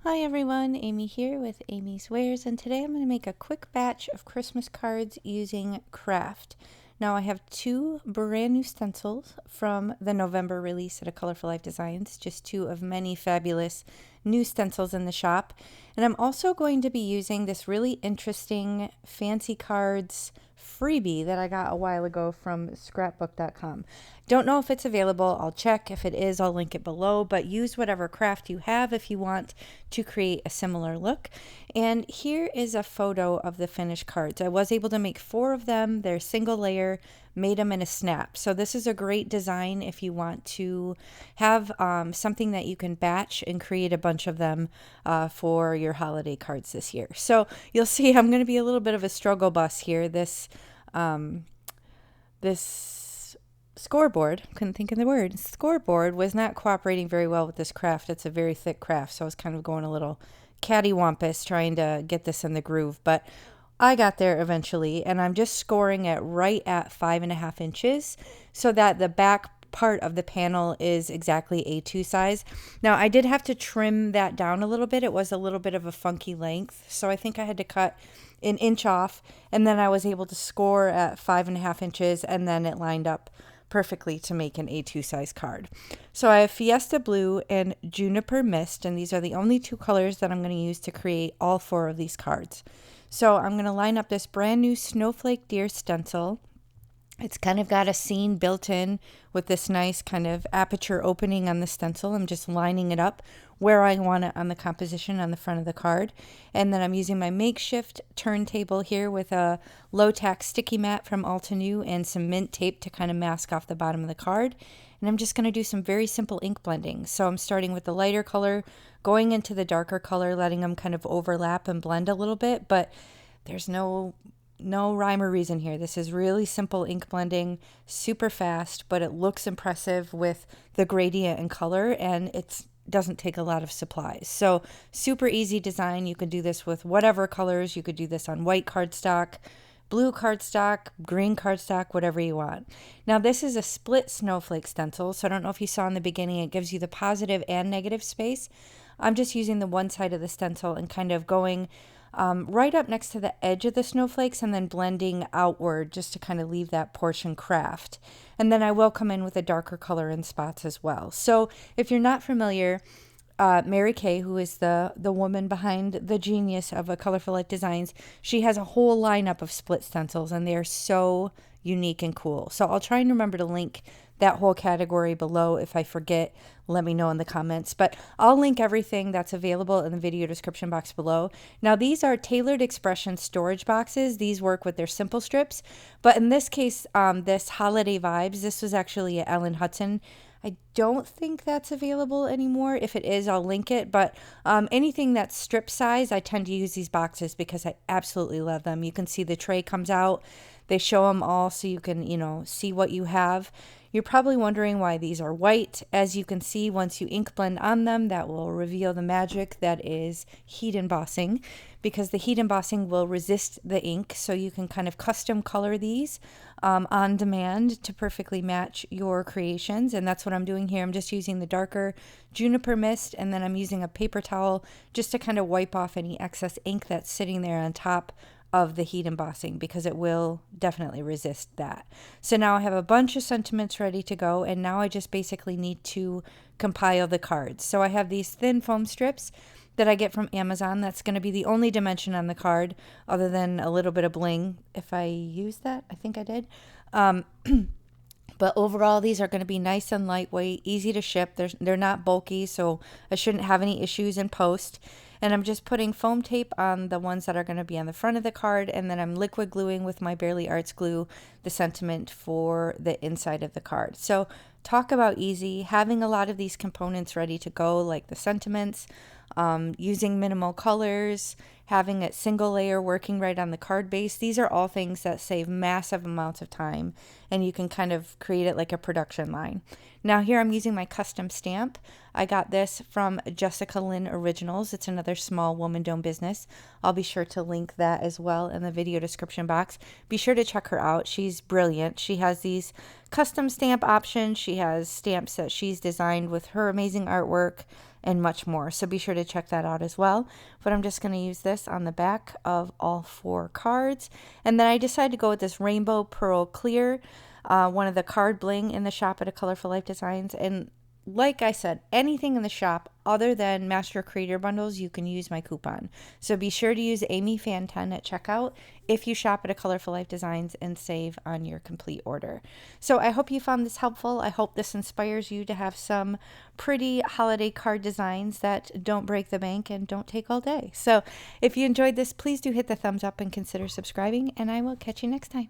Hi everyone, Amy here with amyswares, and today I'm going to make a quick batch of Christmas cards using craft. Now I have two brand new stencils from the November release at 𝗂𝗃𝗃 Life Designs, just two of many fabulous new stencils in the shop. And I'm also going to be using this really interesting fancy cards freebie that I got a while ago from scrapbook.com. Don't know if it's available. I'll check. If it is, I'll link it below, but use whatever craft you have if you want to create a similar look. And here is a photo of the finished cards. I was able to make 4 of them. They're single layer, made them in a snap. So this is a great design if you want to have something that you can batch and create a bunch of them for your holiday cards this year. So you'll see I'm going to be a little bit of a struggle bus here. This scoreboard, couldn't think of the word, scoreboard was not cooperating very well with this craft. It's a very thick craft, so I was kind of going a little cattywampus trying to get this in the groove, but I got there eventually, and I'm just scoring it right at 5.5 inches so that the back part of the panel is exactly A2 size. Now I did have to trim that down a little bit. It was a little bit of a funky length, so I think I had to cut an inch off, and then I was able to score at 5.5 inches, and then it lined up perfectly to make an A2 size card. So I have Fiesta Blue and Juniper Mist, and these are the only 2 colors that I'm going to use to create all 4 of these cards. So I'm going to line up this brand new Snowflake Deer stencil. It's kind of got a scene built in with this nice kind of aperture opening on the stencil. I'm just lining it up where I want it on the composition on the front of the card. And then I'm using my makeshift turntable here with a low-tack sticky mat from Altenew and some mint tape to kind of mask off the bottom of the card. And I'm just going to do some very simple ink blending. So I'm starting with the lighter color, going into the darker color, letting them kind of overlap and blend a little bit, but there's no rhyme or reason here. This is really simple ink blending, super fast, but it looks impressive with the gradient and color, and it doesn't take a lot of supplies. So super easy design. You could do this with whatever colors. You could do this on white cardstock, blue cardstock, green cardstock, whatever you want. Now this is a split snowflake stencil, so I don't know if you saw in the beginning, it gives you the positive and negative space. I'm just using the one side of the stencil and kind of going right up next to the edge of the snowflakes and then blending outward just to kind of leave that portion craft. And then I will come in with a darker color in spots as well. So if you're not familiar, Mary Kay, who is the woman behind the genius of 𝗂𝗃𝗃 Life Designs, she has a whole lineup of split stencils, and they are so unique and cool. So I'll try and remember to link that whole category below. If I forget, let me know in the comments, but I'll link everything that's available in the video description box below. Now these are Tailored Expression storage boxes. These work with their simple strips, but in this case, this Holiday Vibes, this was actually at Ellen Hudson. I don't think that's available anymore. If it is, I'll link it, but anything that's strip size, I tend to use these boxes because I absolutely love them. You can see the tray comes out. They show them all so you can, see what you have. You're probably wondering why these are white. As you can see, once you ink blend on them, that will reveal the magic that is heat embossing, because the heat embossing will resist the ink, so you can kind of custom color these on demand to perfectly match your creations. And that's what I'm doing here. I'm just using the darker Juniper Mist, and then I'm using a paper towel just to kind of wipe off any excess ink that's sitting there on top of the heat embossing, because it will definitely resist that. So now I have a bunch of sentiments ready to go, and now I just basically need to compile the cards. So I have these thin foam strips that I get from Amazon. That's going to be the only dimension on the card other than a little bit of bling. If I use that, I think I did. But overall, these are going to be nice and lightweight, easy to ship. They're not bulky, so I shouldn't have any issues in post. And I'm just putting foam tape on the ones that are going to be on the front of the card, and then I'm liquid gluing with my Barely Arts glue the sentiment for the inside of the card. So talk about easy, having a lot of these components ready to go, like the sentiments, using minimal colors, having a single layer working right on the card base. These are all things that save massive amounts of time, and you can kind of create it like a production line. Now here I'm using my custom stamp. I got this from Jessica Lynn Originals. It's another small woman-owned business. I'll be sure to link that as well in the video description box. Be sure to check her out. She's brilliant. She has these custom stamp options. She has stamps that she's designed with her amazing artwork, and much more. So be sure to check that out as well. But I'm just going to use this on the back of all 4 cards. And then I decided to go with this Rainbow Pearl Clear, one of the card bling in the shop at A Colorful Life Designs. And like I said, anything in the shop other than Master Creator Bundles, you can use my coupon. So be sure to use AmyFan10 at checkout if you shop at A Colorful Life Designs and save on your complete order. So I hope you found this helpful. I hope this inspires you to have some pretty holiday card designs that don't break the bank and don't take all day. So if you enjoyed this, please do hit the thumbs up and consider subscribing, and I will catch you next time.